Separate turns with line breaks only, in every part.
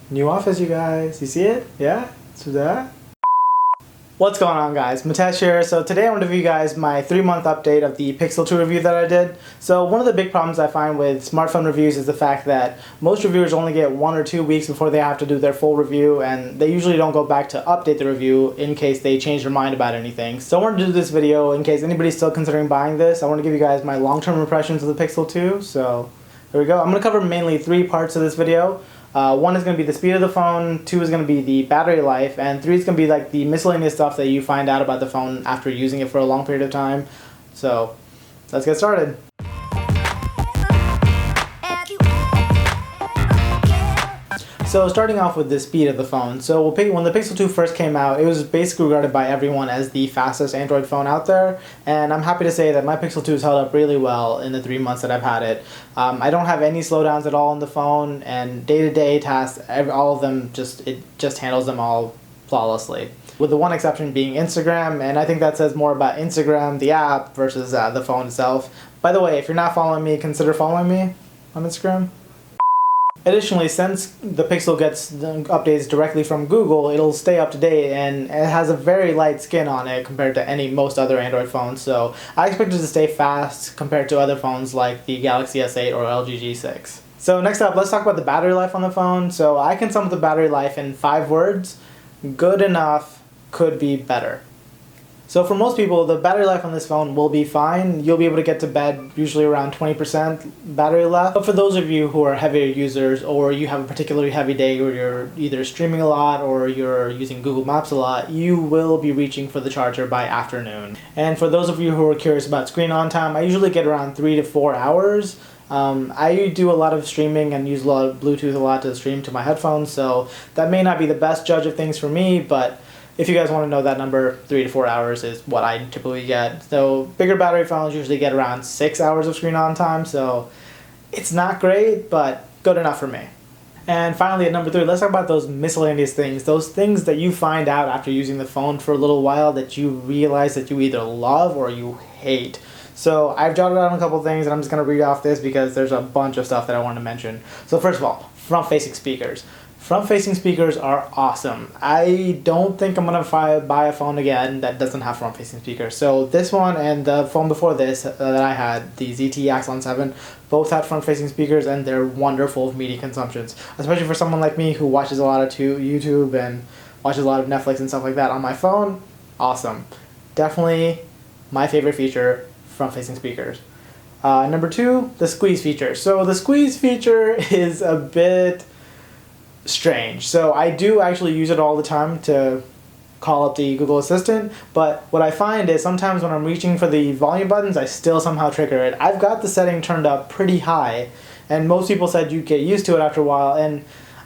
New office, you guys. You see it? Yeah? So that? What's going on, guys? Mitesh here. So today I want to give you guys my 3-month update of the Pixel 2 review that I did. So one of the big problems I find with smartphone reviews is the fact that most reviewers only get 1 or 2 weeks before they have to do their full review, and they usually don't go back to update the review in case they change their mind about anything. So I wanted to do this video in case anybody's still considering buying this. I want to give you guys my long-term impressions of the Pixel 2. So here we go. I'm going to cover mainly 3 parts of this video. 1 is going to be the speed of the phone, 2 is going to be the battery life, and 3 is going to be like the miscellaneous stuff that you find out about the phone after using it for a long period of time. So let's get started. So starting off with the speed of the phone. So when the Pixel 2 first came out, it was basically regarded by everyone as the fastest Android phone out there. And I'm happy to say that my Pixel 2 has held up really well in the 3 months that I've had it. I don't have any slowdowns at all on the phone, and day-to-day tasks, all of them, it just handles them all flawlessly. With the one exception being Instagram, and I think that says more about Instagram, the app, versus the phone itself. By the way, if you're not following me, consider following me on Instagram. Additionally, since the Pixel gets the updates directly from Google, it'll stay up to date, and it has a very light skin on it compared to most other Android phones. So I expect it to stay fast compared to other phones like the Galaxy S8 or LG G6. So next up, let's talk about the battery life on the phone. So I can sum up the battery life in 5 words: good enough, could be better. So for most people, the battery life on this phone will be fine. You'll be able to get to bed usually around 20% battery life. But for those of you who are heavier users, or you have a particularly heavy day where you're either streaming a lot or you're using Google Maps a lot, you will be reaching for the charger by afternoon. And for those of you who are curious about screen on time, I usually get around 3 to 4 hours. I do a lot of streaming and use a lot of Bluetooth a lot to stream to my headphones, so that may not be the best judge of things for me, but if you guys want to know that number, 3 to 4 hours is what I typically get. So bigger battery phones usually get around 6 hours of screen on time, so it's not great, but good enough for me. And finally, at number 3, let's talk about those miscellaneous things. Those things that you find out after using the phone for a little while that you realize that you either love or you hate. So I've jotted down a couple things, and I'm just going to read off this because there's a bunch of stuff that I want to mention. So first of all, front-facing speakers. Front-facing speakers are awesome. I don't think I'm going to buy a phone again that doesn't have front-facing speakers. So this one and the phone before this that I had, the ZTE Axon 7, both had front-facing speakers, and they're wonderful media consumptions. Especially for someone like me who watches a lot of YouTube and watches a lot of Netflix and stuff like that on my phone. Awesome. Definitely my favorite feature, front-facing speakers. Number 2, the squeeze feature. So the squeeze feature is a bit strange. So I do actually use it all the time to call up the Google Assistant, but what I find is sometimes when I'm reaching for the volume buttons, I still somehow trigger it. I've got the setting turned up pretty high, and most people said you get used to it after a while, and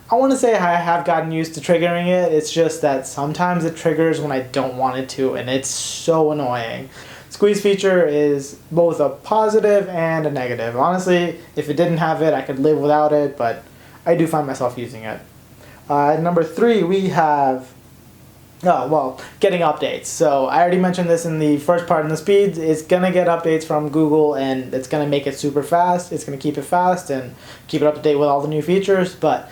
I want to say I have gotten used to triggering it. It's just that sometimes it triggers when I don't want it to, and it's so annoying. Squeeze feature is both a positive and a negative. Honestly, if it didn't have it, I could live without it, but I do find myself using it. Number 3, we have, getting updates. So I already mentioned this in the first part in the speeds. It's going to get updates from Google, and it's going to make it super fast. It's going to keep it fast and keep it up to date with all the new features. But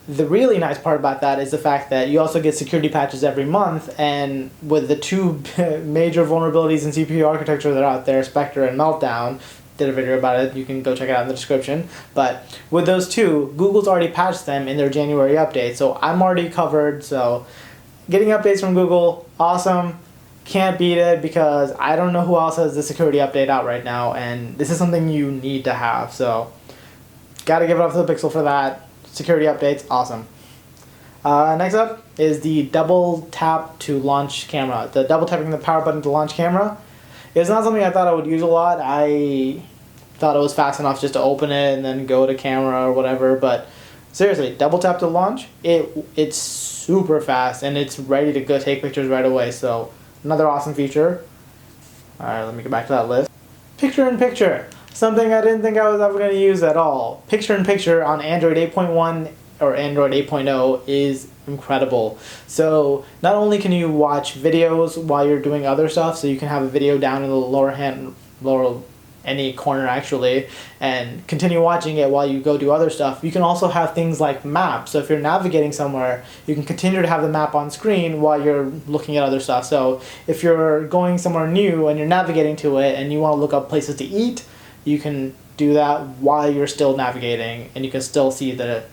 the really nice part about that is the fact that you also get security patches every month, and with the 2 major vulnerabilities in CPU architecture that are out there, Spectre and Meltdown, did a video about it, you can go check it out in the description. But with those 2, Google's already patched them in their January update, so I'm already covered. So getting updates from Google, awesome. Can't beat it because I don't know who else has the security update out right now, and this is something you need to have. So gotta give it up to the Pixel for that. Security updates, awesome. Next up is the double tap to launch camera. The double tapping the power button to launch camera. It's not something I thought I would use a lot. I thought it was fast enough just to open it and then go to camera or whatever, but seriously, double tap to launch, it's super fast, and it's ready to go take pictures right away, so another awesome feature. Alright, let me get back to that list. Picture-in-picture, something I didn't think I was ever going to use at all. Picture-in-picture on Android 8.1 or Android 8.0 is incredible. So not only can you watch videos while you're doing other stuff, so you can have a video down in the lower any corner actually, and continue watching it while you go do other stuff. You can also have things like maps. So if you're navigating somewhere, you can continue to have the map on screen while you're looking at other stuff. So if you're going somewhere new and you're navigating to it and you want to look up places to eat, you can do that while you're still navigating, and you can still see the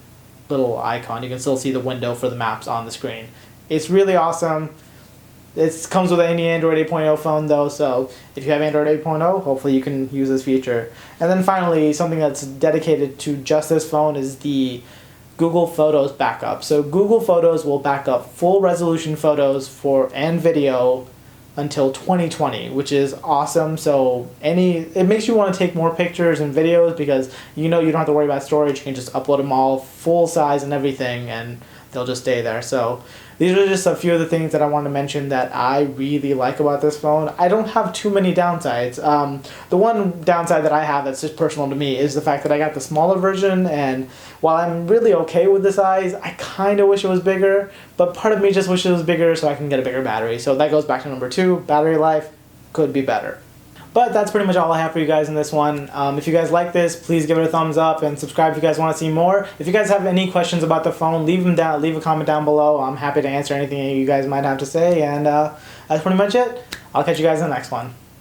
little icon. You can still see the window for the maps on the screen. It's really awesome. It comes with any Android 8.0 phone though, so if you have Android 8.0, hopefully you can use this feature. And then finally, something that's dedicated to just this phone is the Google Photos backup. So Google Photos will back up full resolution photos and video until 2020, which is awesome. So it makes you want to take more pictures and videos because you don't have to worry about storage. You can just upload them all full size and everything, and they'll just stay there. So these are just a few of the things that I want to mention that I really like about this phone. I don't have too many downsides. The one downside that I have that's just personal to me is the fact that I got the smaller version, and while I'm really okay with the size, I kind of wish it was bigger, but part of me just wishes it was bigger so I can get a bigger battery. So that goes back to number 2, battery life could be better. But that's pretty much all I have for you guys in this one. If you guys like this, please give it a thumbs up and subscribe if you guys want to see more. If you guys have any questions about the phone, leave a comment down below. I'm happy to answer anything you guys might have to say, and that's pretty much it. I'll catch you guys in the next one.